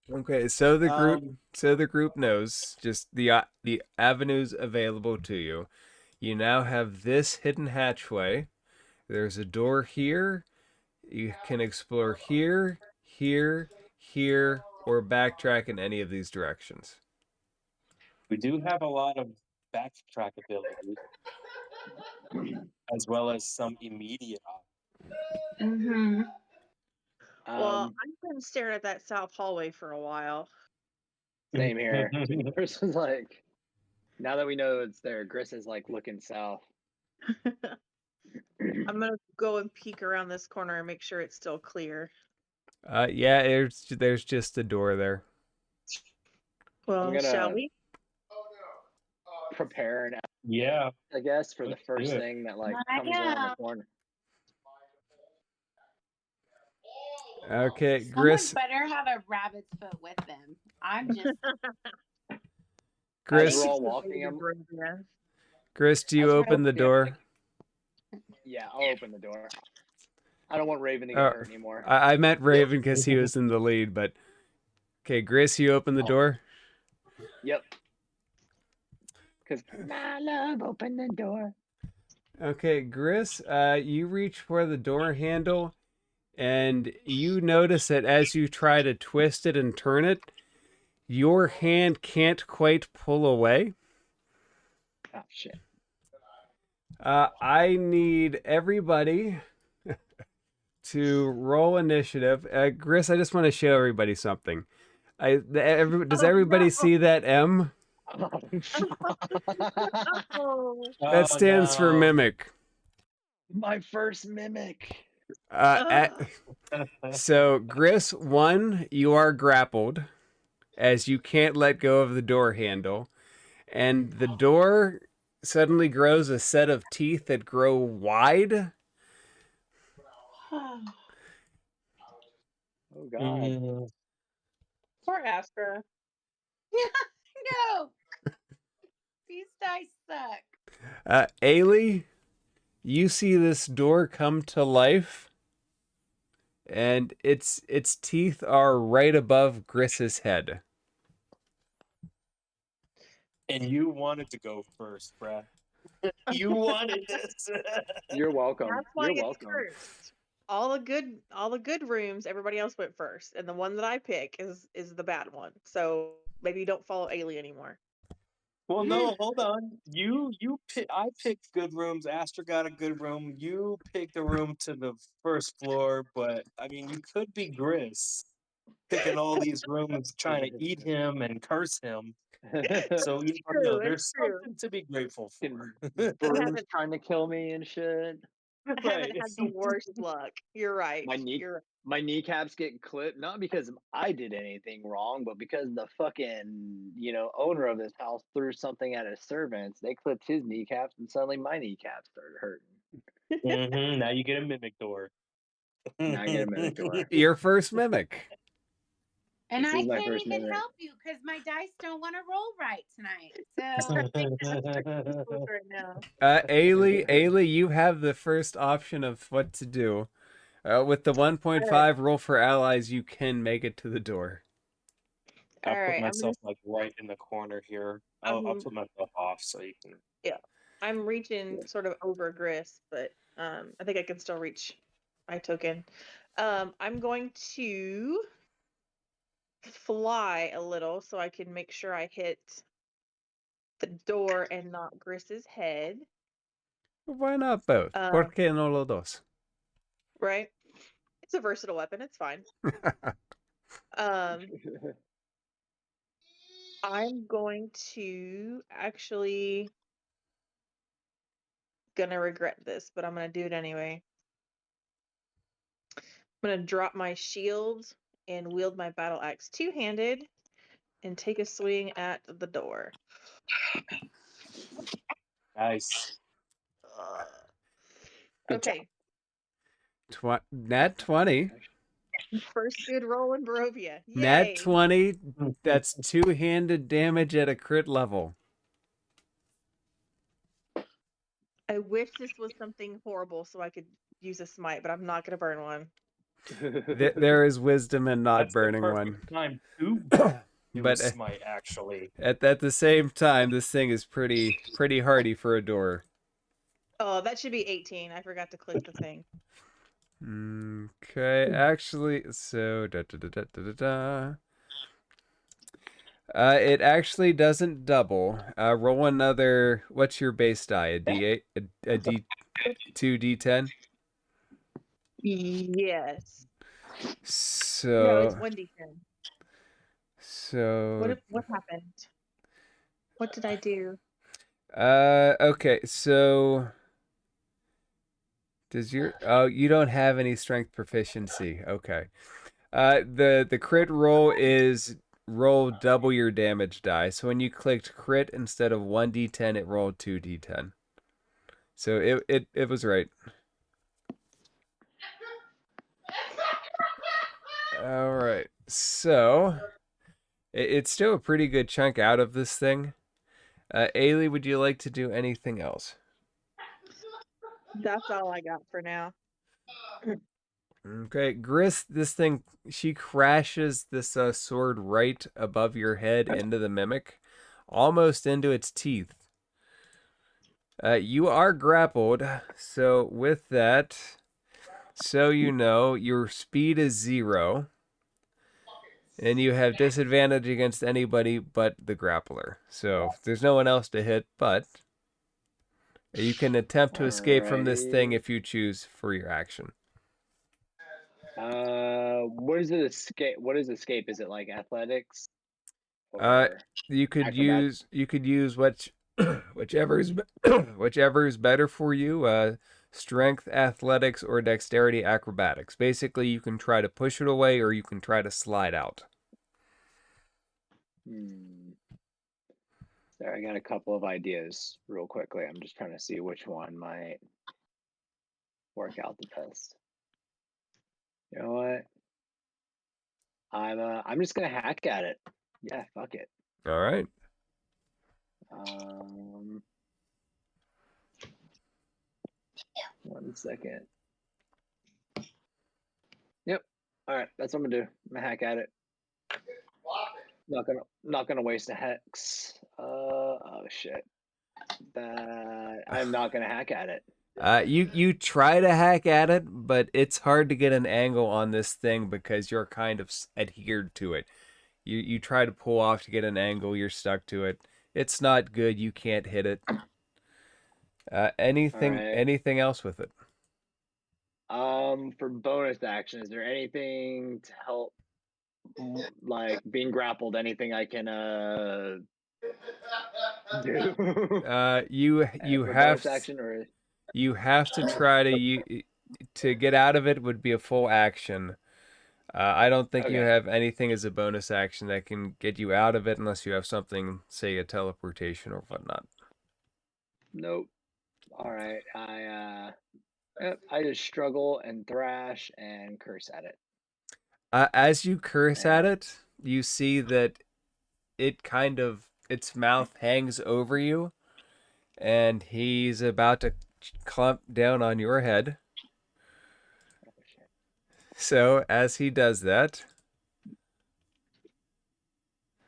Okay, so the group Um, knows just the avenues available to you. You now have this hidden hatchway. There's a door here. You can explore here, here, here, or backtrack in any of these directions. we do have a lot of backtrack ability as well as some immediate Mm-hmm. Well, Um, I've been staring at that south hallway for a while. Same here. options. Chris is like, now that we know it's there, Chris is like looking south. I'm gonna go and peek around this corner and make sure it's still clear. Yeah, there's just a door there. I'm Well, shall gonna we? prepare an, Yeah, I guess, for the let's do first it. thing that like I comes around the corner. Okay, Someone Gris, better have a rabbit's foot with them. I'm just As Gris, we're Thank all you, walking, Lady Barovia. Gris, do you as we're open the walking, I'm door? yeah, I'll open the door. I don't want Raven to get Oh, hurt anymore. I meant Raven because he was in the lead, but okay, Gris, you open the door. Yep. Because my love, open the door. Okay, Gris, you reach for the door handle, and you notice that as you try to twist it and turn it, your hand can't quite pull away. Oh shit. I need everybody to roll initiative. Gris, I just want to show everybody something. Does Oh everybody no! see that M? Oh, That Oh stands for no. mimic. My first mimic. Uh, oh. so, Gris, one, you are grappled as you can't let go of the door handle. And the door suddenly grows a set of teeth that grow wide. Oh god. Mm, Poor Astra. no. These dice suck. Ailey, you see this door come to life, and its teeth are right above Gris's head. and you wanted to go first, bruh. You wanted this. You're welcome. That's why You're it's welcome. first. All the good rooms, everybody else went first, and the one that I pick is the bad one. So maybe don't follow Ailey anymore. Well, no, hold on. I picked good rooms. Astor got a good room. You picked a room to the first floor, but I mean, you could be Gris, picking all these rooms, trying to eat him and curse him. So you never know. True, it's There's true. something to be grateful for. I Bruce haven't trying to kill me and shit. I Right. haven't had the worst luck. You're right. My knee, You're my kneecaps get clipped, not because I did anything wrong, but because the fucking, owner of this house threw something at his servants. They clipped his kneecaps, and suddenly my kneecaps started hurting. Now you get a mimic door. Now I get a mimic door. Your first mimic. And This I is my can't first even mimic. help you because my dice don't want to roll right tonight. So useless right now. Ailey, you have the first option of what to do. With the All right, 1.5 roll for allies, you can make it to the door. all I'll put right. myself like right in the corner here. I'll I'm put myself off so you can. yeah. I'm reaching sort of over Gris, but I think I can still reach my token. I'm going to fly a little so I can make sure I hit the door and not Gris's head. Why not both? ¿Por Um, qué no los dos? right? It's a versatile weapon. It's fine. Um, I'm going to actually gonna regret this, but I'm gonna do it anyway. I'm gonna drop my shield and wield my battle axe two-handed and take a swing at the door. Nice. Good job. Okay, Nat 20. first good roll in Barovia. Nat Yay! 20. That's two-handed damage at a crit level. I wish this was something horrible so I could use a smite, but I'm not gonna burn one. There is wisdom in not That's the burning perfect one. time to do a But smite, actually. at the same time, this thing is pretty hardy for a door. Oh, that should be 18. I forgot to click the thing. Okay, actually, so it actually doesn't double. Roll another. What's your base die? A D8, a D2, D10. Yes. No, it's So 1d10. so What happened? What did I do? okay. So does your you don't have any strength proficiency? Okay. The crit roll is roll double your damage die. So when you clicked crit instead of 1d10, it rolled 2d10. So it was right. All right. So it's still a pretty good chunk out of this thing. Ailey, would you like to do anything else? That's all I got for now. Okay, Gris, this thing, she crashes this sword right above your head into the mimic, almost into its teeth. You are grappled, so with that, so you know, your speed is 0, and you have disadvantage against anybody but the grappler. So there's no one else to hit, but you can attempt to escape from this thing Alrighty. if you choose for your action. What is it escape? What is escape? Is it like athletics Uh, or you could acrobatics? use whichever is whichever is better for you. Strength, athletics, or dexterity, acrobatics. Basically, you can try to push it away, or you can try to slide out. Sorry, I got a couple of ideas real quickly. I'm just trying to see which one might work out the best. You know what? I'm just gonna hack at it. Yeah, fuck it. All right. One second. Yep. All right, that's what I'm gonna do. I'm gonna hack at it. Not gonna waste a hex. Oh shit. That I'm not gonna hack at it. You try to hack at it, but it's hard to get an angle on this thing because you're kind of adhered to it. You try to pull off to get an angle, you're stuck to it. It's not good. You can't hit it. Anything Alright. anything else with it? For bonus action, is there anything to help, like being grappled? Anything I can do? You For have bonus action, or you have to try to get out of it would be a full action. I don't think you okay, have anything as a bonus action that can get you out of it unless you have something, say a teleportation or whatnot. nope. All right, I just struggle and thrash and curse at it. As you curse Yeah. at it, you see that its mouth hangs over you, and he's about to clump down on your head. Oh, shit. So as he does that,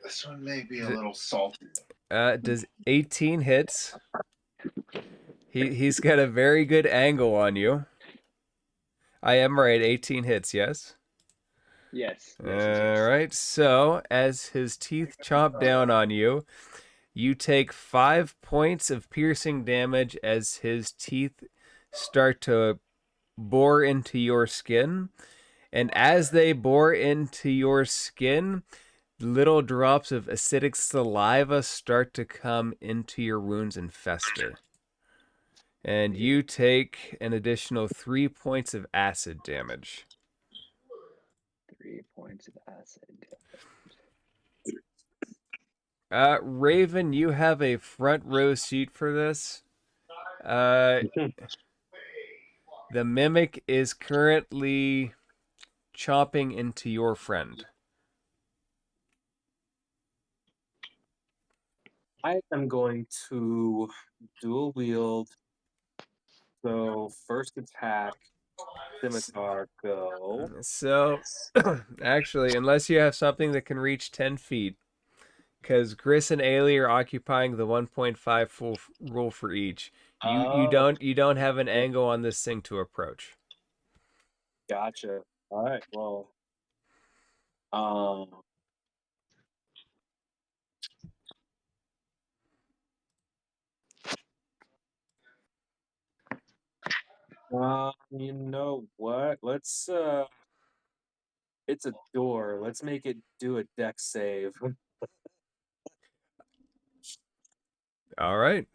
This one may be a little salty. does 18 hits? He's got a very good angle on you. I am right, 18 hits, yes? Yes. All right. So, as his teeth chomp down on you, you take 5 points of piercing damage as his teeth start to bore into your skin. And as they bore into your skin, little drops of acidic saliva start to come into your wounds and fester. And you take an additional 3 points of acid damage. 3 points of acid. Raven, you have a front row seat for this. The mimic is currently chomping into your friend. I am going to dual wield. So first attack Scimitar go. So, actually, unless you have something that can reach 10 feet, because Gris and Ailey are occupying the 1.5 full rule for each, you Oh, don't have an angle on this thing to approach. gotcha. All right. Well, um, you know what? It's a door. Let's make it do a deck save. All right.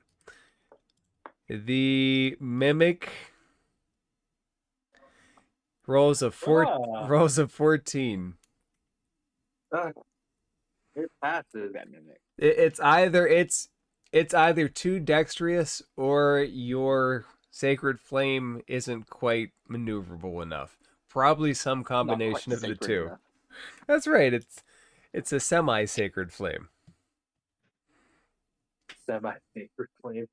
The mimic rolls a Ah, rolls a 14. ah, it passes. That mimic. It's either too dexterous or your sacred flame isn't quite maneuverable enough. Probably some Not combination quite of the sacred two. enough. That's right. It's a semi-sacred flame. Semi-sacred flame.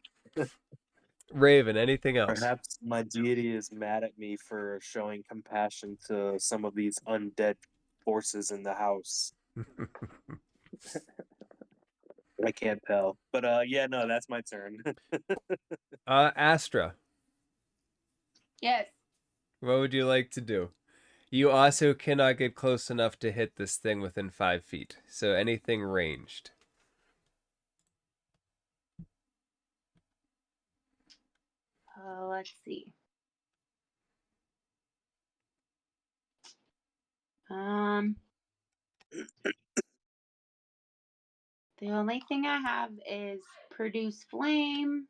Raven, anything else? Perhaps my deity is mad at me for showing compassion to some of these undead forces in the house. I can't tell. But yeah, no, that's my turn. Astra, Yes. what would you like to do? You also cannot get close enough to hit this thing within 5 feet. So anything ranged. Let's see. Um, the only thing I have is produce flame.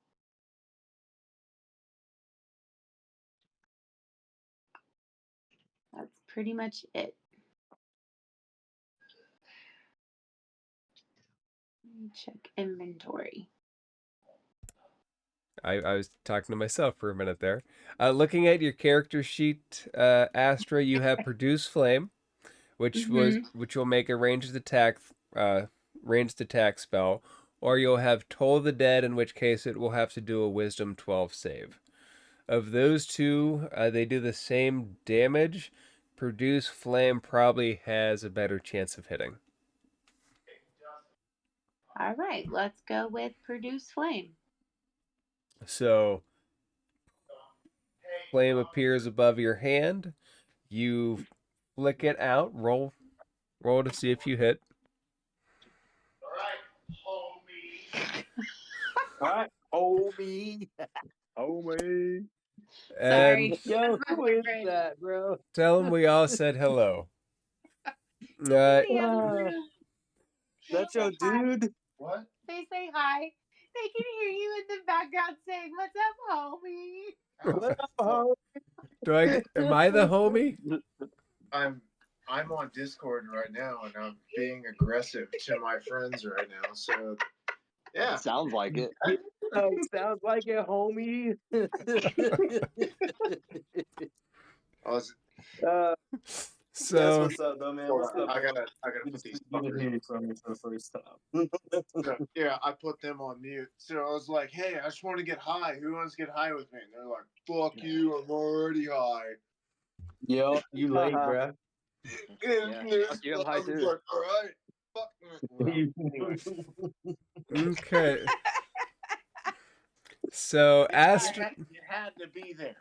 That's pretty much it. Let me check inventory. I was talking to myself for a minute there. Looking at your character sheet, Astra, you have produce flame, which will make a ranged attack spell, or you'll have Toll the Dead, in which case it will have to do a Wisdom 12 save. Of those two, they do the same damage. Produce flame probably has a better chance of hitting. All right, let's go with produce flame. So, flame appears above your hand. You flick it out. Roll to see if you hit. Alright, homie. Homie. And Sorry. Yo, That's my who is boyfriend. that, bro? tell them we all said hello. Damn, Uh, Bruno. that's your dude? What? They say hi. They can hear you in the background saying, "What's up, homie?" What up, homie? Am I the homie? I'm on Discord right now and I'm being aggressive to my friends right now. So yeah. Sounds like it. Sounds like it, homie. I was That's So what's up, though, man. What's up? I bro? gotta Good put to these even hear fuckers you from you for the first time. So, yeah, I put them on mute. So I was like, hey, I just want to get high. Who wants to get high with me? And they're like, fuck you, I'm already high. Yo, you late, bro. Yeah, fuck you, I'm high I was too. like, all right, fuck me. Anyway, okay. So Astra, you had to be there.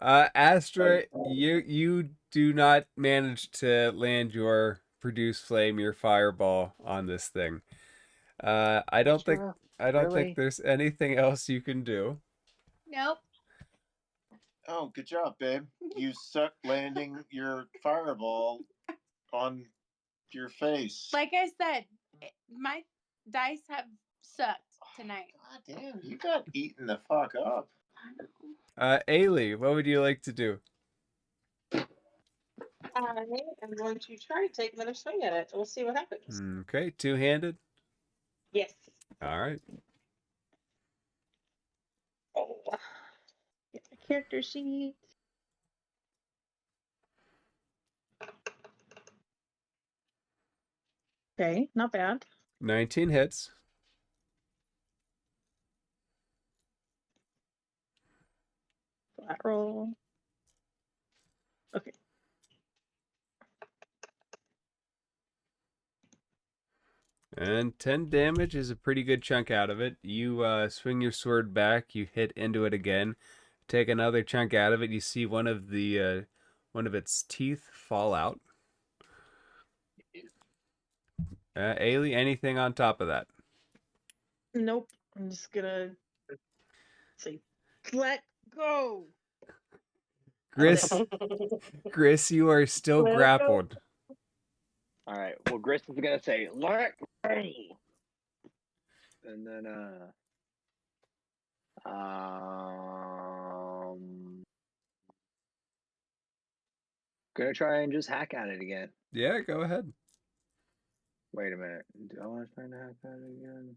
Astra, you do not manage to land your produce flame, your fireball on this thing. I don't think Really? there's anything else you can do. Nope. Oh, good job, babe. You suck landing your fireball on your face. Like I said, my dice have sucked tonight. God damn, you got eaten the fuck up. Ailey, what would you like to do? I am going to try to take another swing at it. We'll see what happens. Okay, two-handed. Yes. All right. Oh. Get my character sheet. Okay, not bad. 19 hits. Flat roll. Okay. And 10 damage is a pretty good chunk out of it. You swing your sword back, you hit into it again, take another chunk out of it. You see one of its teeth fall out. Ailey, anything on top of that? Nope. I'm just gonna say, let go. Gris, you are still grappled. All right. Well, Gris is gonna say, "Let me," and then gonna try and just hack at it again. Yeah, go ahead. Wait a minute. Do I want to try to hack at it again?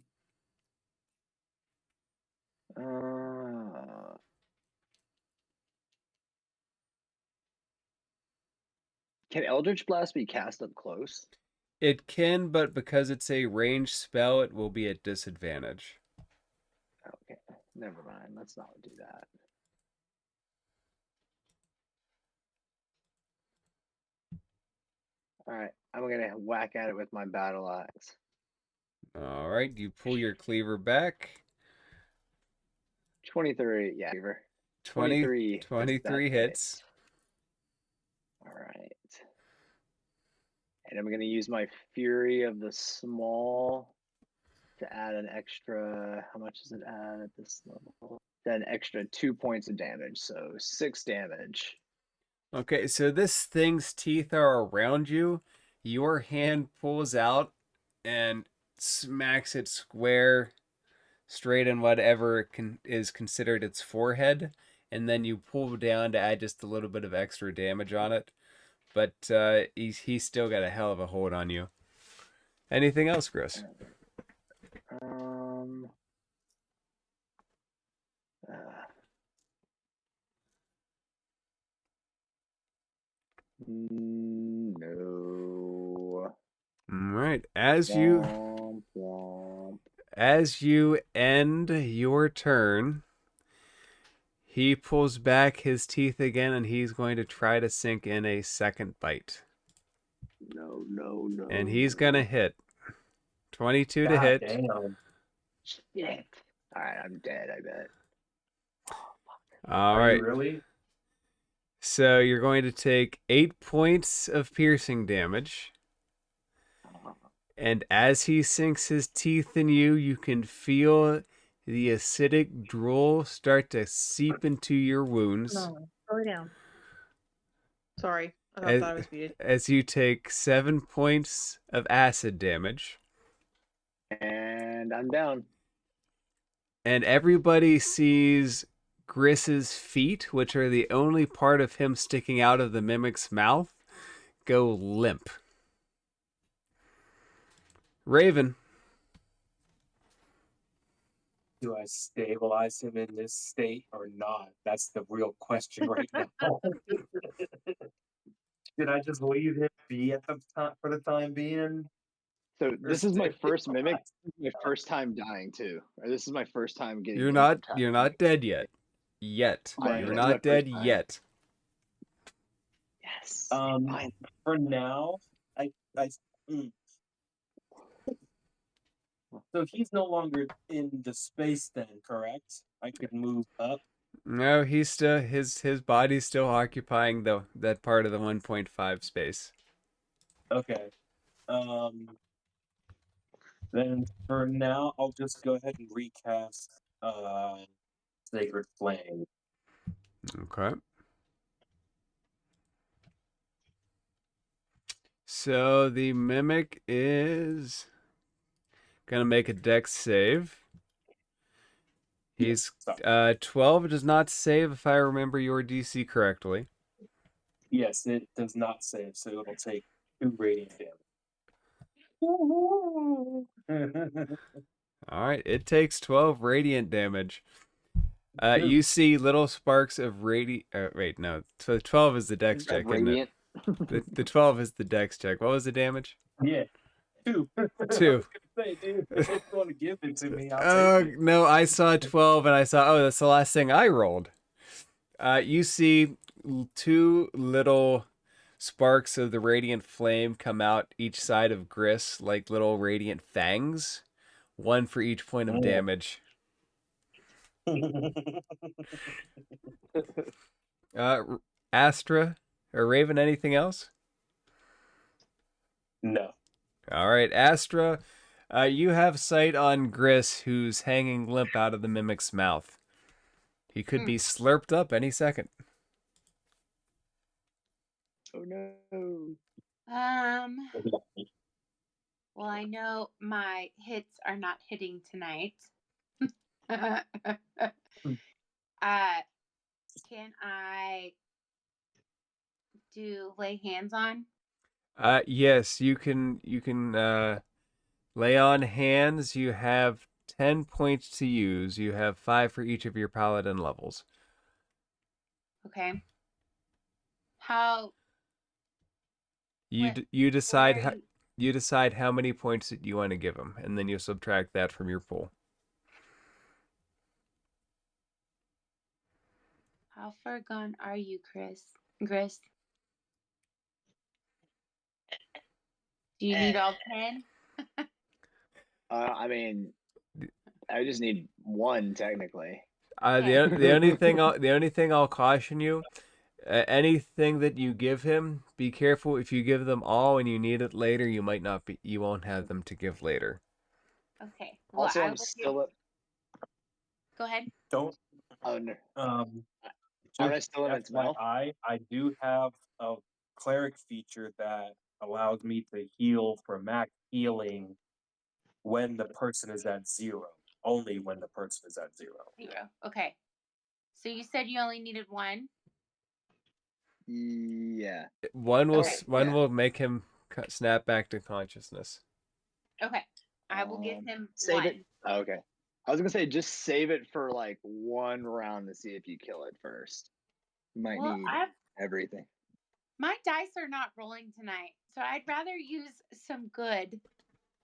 Can Eldritch Blast be cast up close? It can, but because it's a ranged spell, it will be at disadvantage. Okay, never mind. Let's not do that. All right, I'm gonna whack at it with my battle axe. All right, you pull your cleaver back. 23, yeah, cleaver. 23 that hits. All right. And I'm going to use my Fury of the Small to add an extra, how much does it add at this level? An extra 2 points of damage, so 6 damage. Okay, so this thing's teeth are around you. Your hand pulls out and smacks it square, straight in whatever is considered its forehead, and then you pull down to add just a little bit of extra damage on it. But he's still got a hell of a hold on you. Anything else, Chris? No. All right. As you end your turn, he pulls back his teeth again, and he's going to try to sink in a second bite. No. And he's gonna hit. 22 to hit. Damn. Shit. All right, I'm dead, I bet. All Are right. you really? So you're going to take 8 points of piercing damage. And as he sinks his teeth in you, you can feel the acidic drool start to seep into your wounds. No, slow down. Sorry, I thought I was muted. As you take 7 points of acid damage. And I'm down. And everybody sees Gris's feet, which are the only part of him sticking out of the mimic's mouth, go limp. Raven. Do I stabilize him in this state or not? That's the real question right now. Should I just leave him be at the time for the time being? So this is my first mimic. This is my first time dying too. Or this is my first time getting. You're not dead yet. You're not dead yet. Yes. For now, So he's no longer in the space then, correct? I could move up. No, he's still his body's still occupying that part of the 1.5 space. Okay. Then for now, I'll just go ahead and recast Sacred Flame. Okay. So the mimic is gonna make a dex save. He's 12 does not save if I remember your DC correctly. Yes, it does not save, so it'll take 2 radiant damage. All right, it takes 12 radiant damage. You see little sparks of wait, no. So 12 is the dex check, isn't it? The 12 is the dex check. What was the damage? Yeah, 2. 2. I was gonna say, dude, if it's going to give it to me, I'll take it. No, I saw 12 and I saw, oh, that's the last thing I rolled. You see two little sparks of the radiant flame come out each side of Gris like little radiant fangs, one for each point of damage. Astra or Raven, anything else? No. All right, Astra, you have sight on Gris, who's hanging limp out of the mimic's mouth. He could be slurped up any second. Oh no. Well, I know my hits are not hitting tonight. Can I do lay hands on? Yes, you can. Lay on hands. You have 10 points to use. You have 5 for each of your paladin levels. Okay. How? You What- you decide what how are you- you decide how many points that you want to give him, and then you subtract that from your pool. How far gone are you, Chris? Chris? Do you need all 10? I mean, I just need one technically. The only thing I'll caution you, anything that you give him, be careful. If you give them all and you need it later, you won't have them to give later. Okay. Well, Also, I I'm will still at. Go ahead. Don't. Oh no. Um. Aren't I Just still in its mouth? FYI, I do have a cleric feature that allows me to heal for max healing when the person is at 0. Only when the person is at 0. 0. Okay. So you said you only needed one? Yeah. One will Okay. one Yeah. will make him snap back to consciousness. Okay. I will give him Save one. it. Oh, okay. I was gonna say just save it for like one round to see if you kill it first. You might Well, need everything. my dice are not rolling tonight, so I'd rather use some good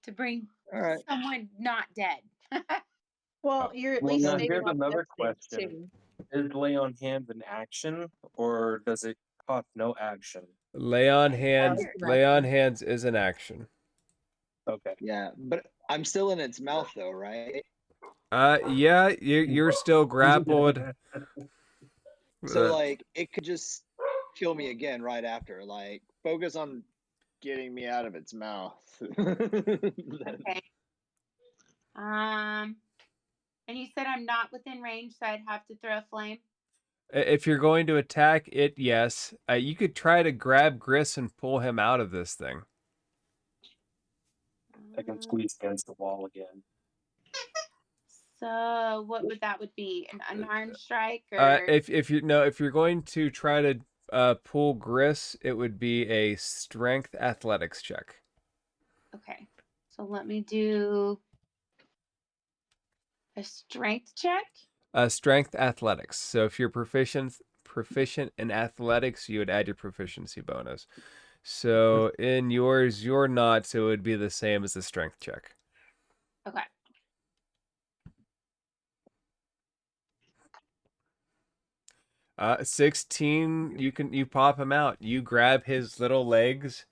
to bring All right. someone not dead. Well, you're at Well, least now saving here's on another death saves, question. too. Is lay on hands an action, or does it cost no action? Lay on That's hands. an Lay on action. hands is an action. Okay. Yeah, but I'm still in its mouth though, right? Yeah, you're still grappled. So like it could just kill me again right after. Like focus on getting me out of its mouth. Okay. And you said I'm not within range, so I'd have to throw a flame. If you're going to attack it, yes. You could try to grab Gris and pull him out of this thing. I can squeeze against the wall again. So what would be an unarmed strike or If you're going to try to pull Gris, it would be a strength athletics check. okay. So let me do a strength check. Strength athletics. So if you're proficient in athletics, you would add your proficiency bonus. So in yours, you're not, so it would be the same as the strength check. Okay. Uh, 16, you pop him out. You grab his little legs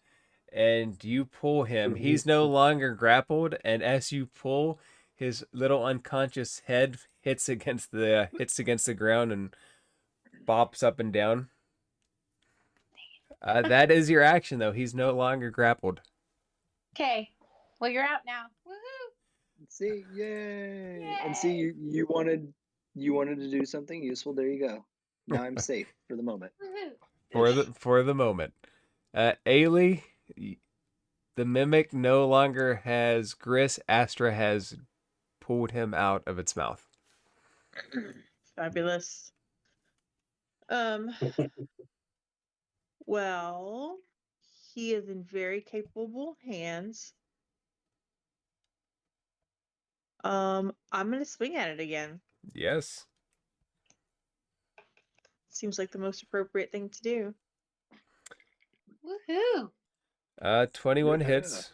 and you pull him. He's no longer grappled, and as you pull, his little unconscious head hits against the ground and bops up and down. That is your action, though. He's no longer grappled. Okay. Well, you're out now. Woohoo! See, yay! Yay! And see, you wanted to do something useful. There you go. Now I'm safe for the moment. Woohoo! For the moment. Ailey, the mimic no longer has Gris. Astra has pulled him out of its mouth. Fabulous. Well, he is in very capable hands. I'm gonna swing at it again. Yes. Seems like the most appropriate thing to do. Woohoo! 21 Yeah. hits.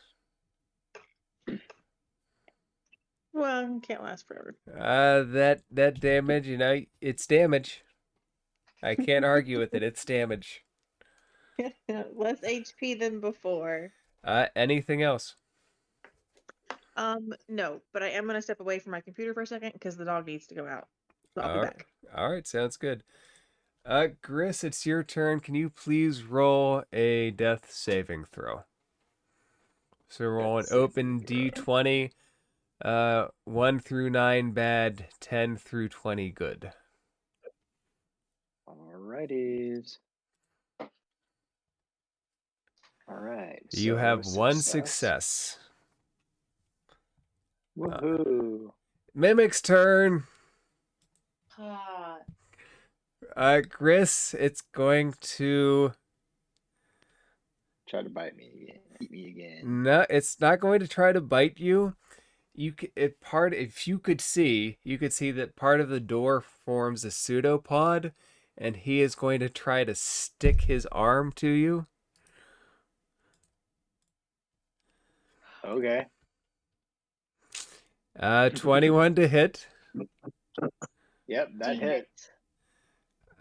Well, it can't last forever. That damage, it's damage. I can't argue with it. It's damage. Less HP than before. Anything else? No, but I am gonna step away from my computer for a second because the dog needs to go out. So I'll be back. All right, sounds good. Gris, it's your turn. Can you please roll a death saving throw? So roll an open D20. 1 through 9 bad, 10 through 20 good. Alrighties. All right. You so have one success. Woohoo! Mimic's turn. Ah, Gris, it's going to. Try to bite me again. Eat me again. No, it's not going to try to bite you. If you could see that part of the door forms a pseudopod, and he is going to try to stick his arm to you. Okay. 21 to hit. Yep, that Damn hits.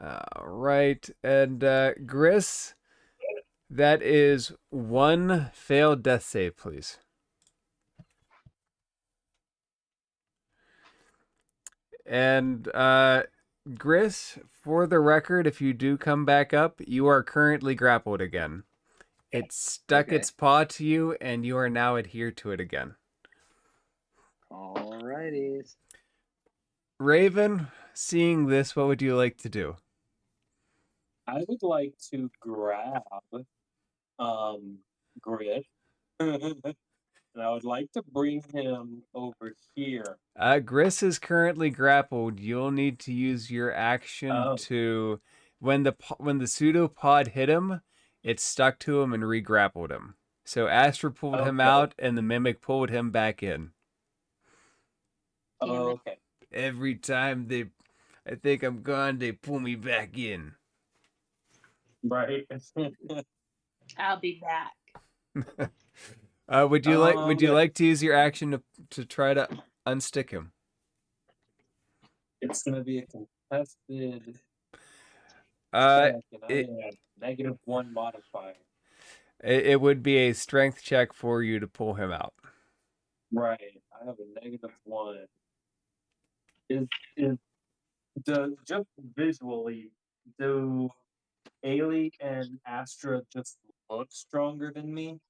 All right, and Gris, that is one failed death save, please. And Gris, for the record, if you do come back up, you are currently grappled again. It stuck Okay. its paw to you, and you are now adhered to it again. Alrighties. Raven, seeing this, what would you like to do? I would like to grab Grid. And I would like to bring him over here. Gris is currently grappled. You'll need to use your action to when the pseudopod hit him, it stuck to him and re-grappled him. So Astra pulled him out, and the mimic pulled him back in. Damn it. Okay. Every time I think I'm gone, they pull me back in. Right. I'll be back. Would you like to use your action to try to unstick him? It's gonna be a contested Uh, check, and I have -1 modifier. it would be a strength check for you to pull him out. Right. I have a -1. Just visually, do Ailey and Astra just look stronger than me?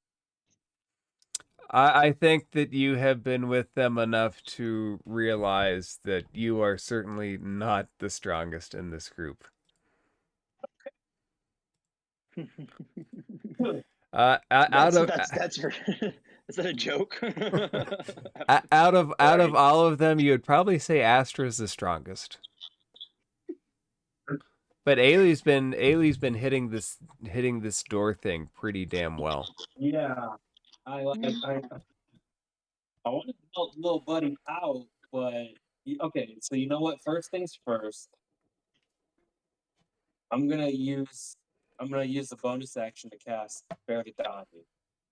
I think that you have been with them enough to realize that you are certainly not the strongest in this group. That's is that a joke? Out of all of them, you would probably say Astra's the strongest. But Ailey's been hitting this door thing pretty damn well. Yeah. I want to help little buddy out, but okay. So you know what? First things first. I'm gonna use the bonus action to cast Bear to Die,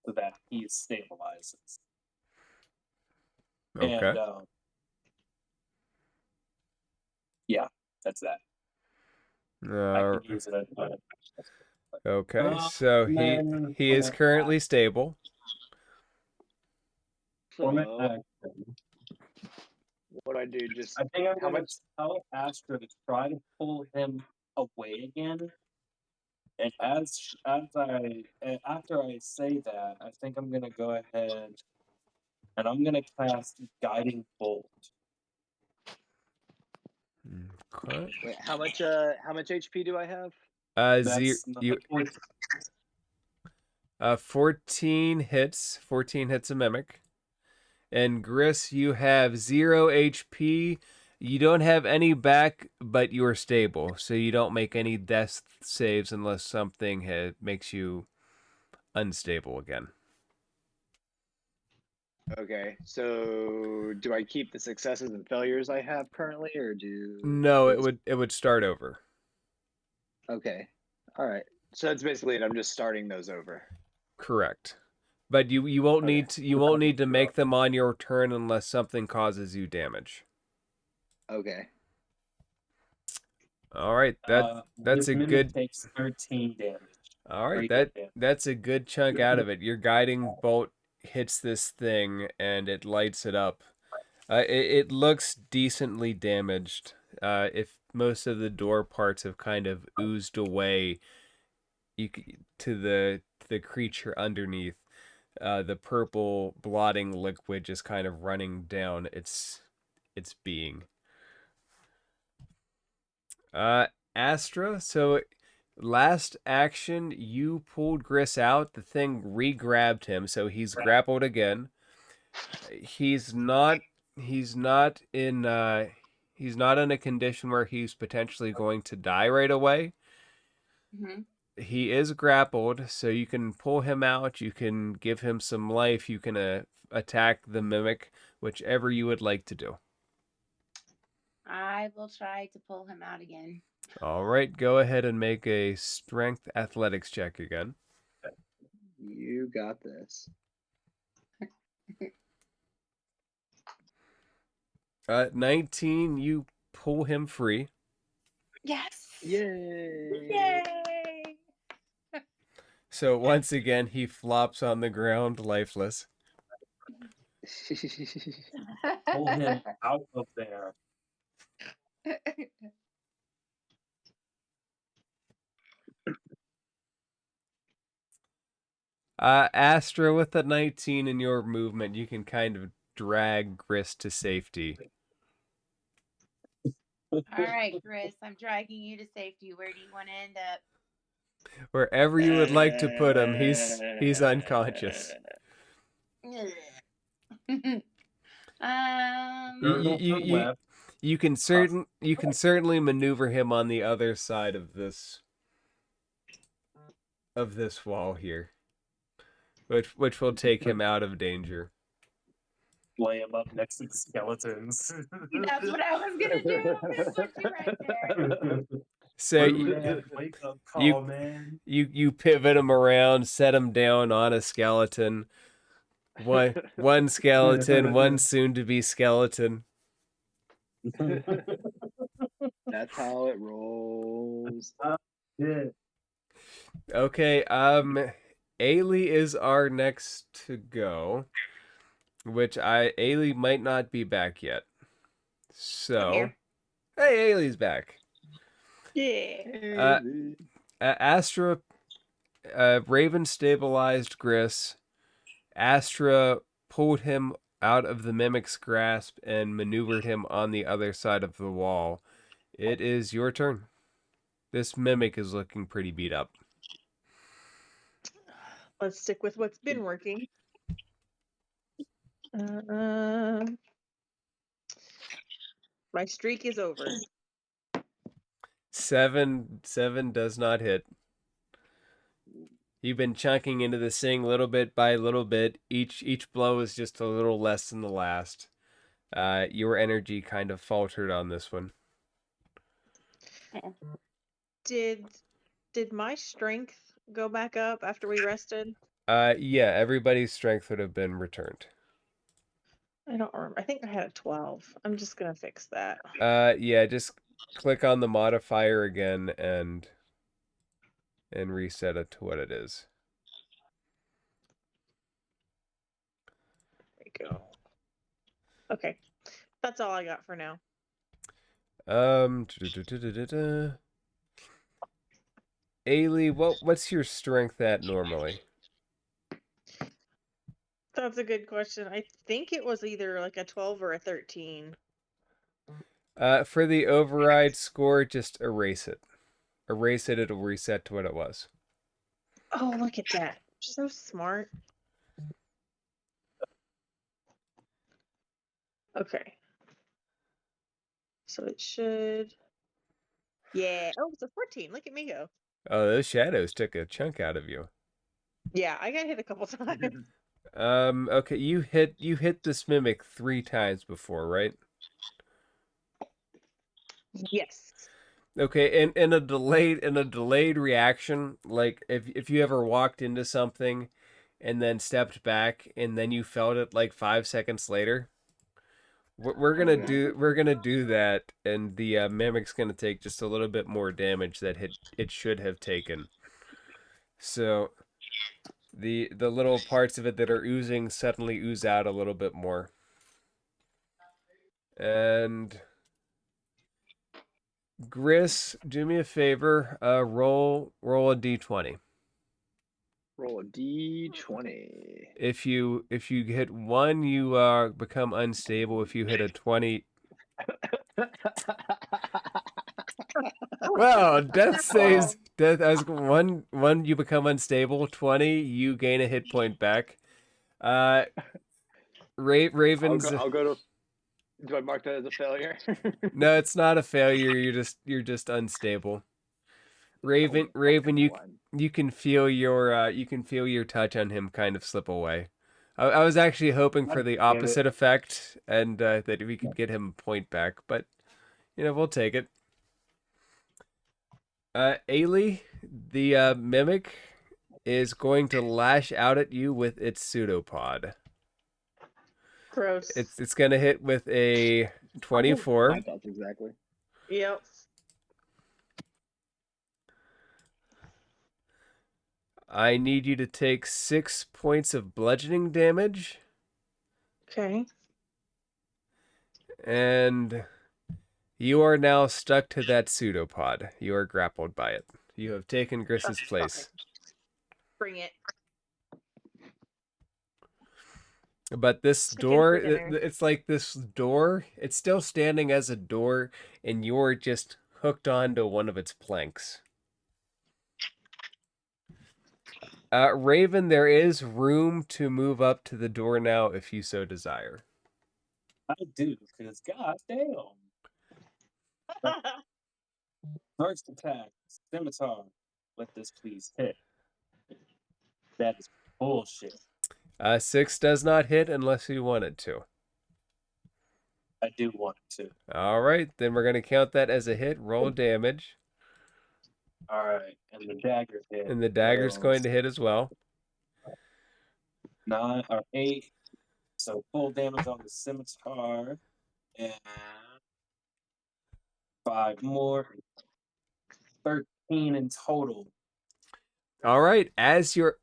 so that he stabilizes. Okay. And yeah, that's that. I can use it as a Okay, so he is currently stable. format So, action. what do I do? Just I think I'm how gonna much? tell Astra to try to pull him away again. And after I say that, I think I'm gonna go ahead and I'm gonna cast Guiding Bolt. Okay. Wait, how much HP do I have? That's 14 hits a mimic. And Gris, you have 0 HP. You don't have any back, but you're stable, so you don't make any death saves unless something makes you unstable again. Okay, so do I keep the successes and failures I have currently, or do? No, it would start over. Okay, all right. So that's basically it. I'm just starting those over. Correct. But you won't Okay. need to make them on your turn unless something causes you damage. Okay. All right, that's This a mimic good. takes 13 damage. All right, Very good damage. that's a good chunk out of it. Your guiding bolt hits this thing and it lights it up. It looks decently damaged. If most of the door parts have kind of oozed away, to the creature underneath, the purple blotting liquid just kind of running down its being. Astra, so last action, you pulled Gris out. The thing re-grabbed him, so he's grappled again. He's not in he's not in a condition where he's potentially going to die right away. Mhm. He is grappled, so you can pull him out, you can give him some life, you can attack the mimic, whichever you would like to do. I will try to pull him out again. All right, go ahead and make a strength athletics check again. You got this. 19, you pull him free. Yes. Yay! Yay. So once again, he flops on the ground, lifeless. Pull him out of there. Astra, with the 19 in your movement, you can kind of drag Gris to safety. All right, Chris, I'm dragging you to safety. Where do you want to end up? Wherever you would like to put him, he's unconscious. Left. You can certainly maneuver him on the other side of this wall here, which will take him out of danger. Lay him up next to the skeletons. That's what I was gonna do. I'm gonna put you right there. So Wake up call, man. you pivot him around, set him down on a skeleton. One skeleton, one soon-to-be skeleton. That's how it rolls. Yeah. Okay, Ailey is our next to go, which Ailey might not be back yet. So, here. hey, Ailey's back. Yeah. Astra, Raven stabilized Gris. Astra pulled him out of the mimic's grasp and maneuvered him on the other side of the wall. It is your turn. This mimic is looking pretty beat up. Let's stick with what's been working. My streak is over. 7 does not hit. You've been chunking into this thing little bit by little bit. Each blow is just a little less than the last. Your energy kind of faltered on this one. Did my strength go back up after we rested? Yeah, everybody's strength would have been returned. I don't remember. I think I had a 12. I'm just gonna fix that. Yeah, just click on the modifier again and reset it to what it is. There you go. Okay, that's all I got for now. Ailey, what's your strength at normally? That's a good question. I think it was either like a 12 or a 13. For the override score, just erase it. Erase it, it'll reset to what it was. Oh, look at that. So smart. Okay. So it should... Yeah. Oh, it's a 14. Look at me go. Oh, those shadows took a chunk out of you. Yeah, I got hit a couple times. Okay, you hit this mimic 3 times before, right? Yes. Okay, in a delayed reaction, like if you ever walked into something and then stepped back and then you felt it like 5 seconds later, we're gonna do that, and the mimic's gonna take just a little bit more damage that it should have taken. So the little parts of it that are oozing suddenly ooze out a little bit more. And Gris, do me a favor. Roll a d20. Roll a d20. If you hit 1, you become unstable. If you hit a 20, well, death saves death as 1 you become unstable. 20 you gain a hit point back. Ravens. I'll go to. Do I mark that as a failure? No, it's not a failure. You're just unstable. Raven, you can feel your touch on him kind of slip away. I was actually hoping for the opposite effect, and that we could get him a point back, but we'll take it. Ailey, the mimic is going to lash out at you with its pseudopod. Gross. It's gonna hit with a 24. My thoughts exactly. Yep. I need you to take 6 points of bludgeoning damage. Okay. And you are now stuck to that pseudopod. You are grappled by it. You have taken Gris's place. Bring it. But this Chicken door, for dinner. it's like this door, it's still standing as a door, and you're just hooked onto one of its planks. Raven, there is room to move up to the door now if you so desire. I do, because goddamn. First attack, scimitar. Let this please hit. That is bullshit. 6 does not hit unless you want it to. I do want it to. All right, then we're going to count that as a hit. Roll damage. All right, and the dagger hit. And the dagger's going to hit as well. 9 or 8. So full damage on the scimitar. And 5 more. 13 in total. All right, as your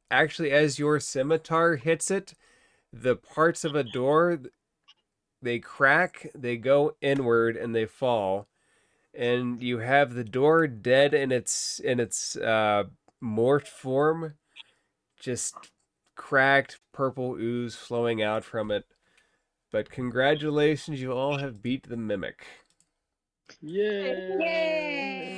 scimitar hits it, the parts of a door, they crack, they go inward, and they fall. And you have the door dead in its morphed form, just cracked purple ooze flowing out from it. But congratulations, you all have beat the mimic. Yay! Yay!